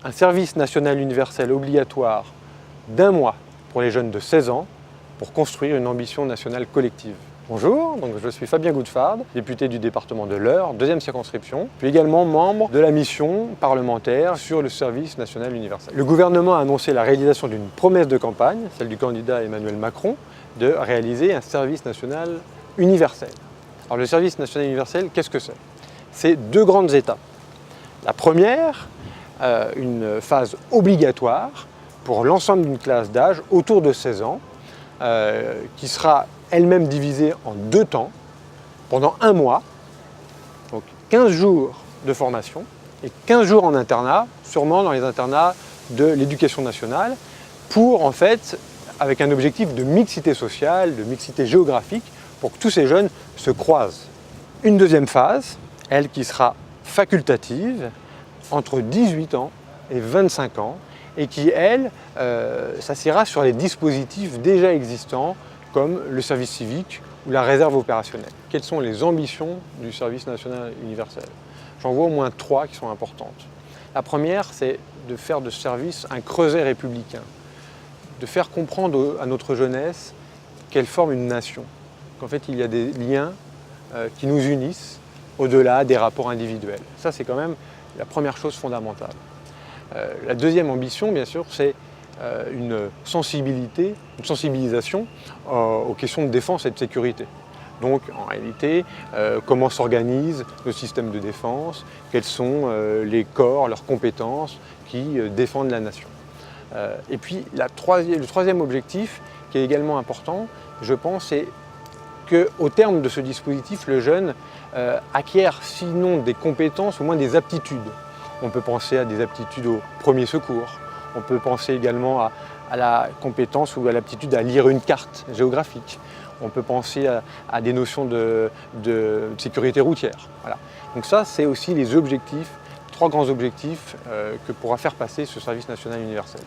un service national universel obligatoire d'1 mois pour les jeunes de 16 ans pour construire une ambition nationale collective. Bonjour, donc je suis Fabien Goudfard, député du département de l'Eure, 2e circonscription, puis également membre de la mission parlementaire sur le service national universel. Le gouvernement a annoncé la réalisation d'une promesse de campagne, celle du candidat Emmanuel Macron, de réaliser un service national universel. Alors le service national universel, qu'est-ce que c'est? C'est 2 grandes étapes. La première, une phase obligatoire pour l'ensemble d'une classe d'âge autour de 16 ans, qui sera elle-même divisée en 2 temps, pendant 1 mois, donc 15 jours de formation et 15 jours en internat, sûrement dans les internats de l'éducation nationale, pour en fait, avec un objectif de mixité sociale, de mixité géographique, pour que tous ces jeunes se croisent. Une deuxième phase, elle qui sera facultative, entre 18 ans et 25 ans, et qui, elle, s'assiera sur les dispositifs déjà existants, comme le service civique ou la réserve opérationnelle. Quelles sont les ambitions du service national universel? J'en vois au moins 3 qui sont importantes. La première, c'est de faire de ce service un creuset républicain, de faire comprendre à notre jeunesse qu'elle forme une nation, qu'en fait il y a des liens qui nous unissent au-delà des rapports individuels. Ça, c'est quand même la première chose fondamentale. La deuxième ambition, bien sûr, c'est une sensibilisation aux questions de défense et de sécurité. Donc, en réalité, comment s'organisent nos systèmes de défense, quels sont les corps, leurs compétences qui défendent la nation. Et puis, le troisième objectif, qui est également important, je pense, c'est qu'au terme de ce dispositif, le jeune acquiert sinon des compétences, au moins des aptitudes. On peut penser à des aptitudes au premier secours. On peut penser également à la compétence ou à l'aptitude à lire une carte géographique. On peut penser à des notions de sécurité routière. Voilà. Donc ça, c'est aussi les objectifs, 3 grands objectifs que pourra faire passer ce service national universel.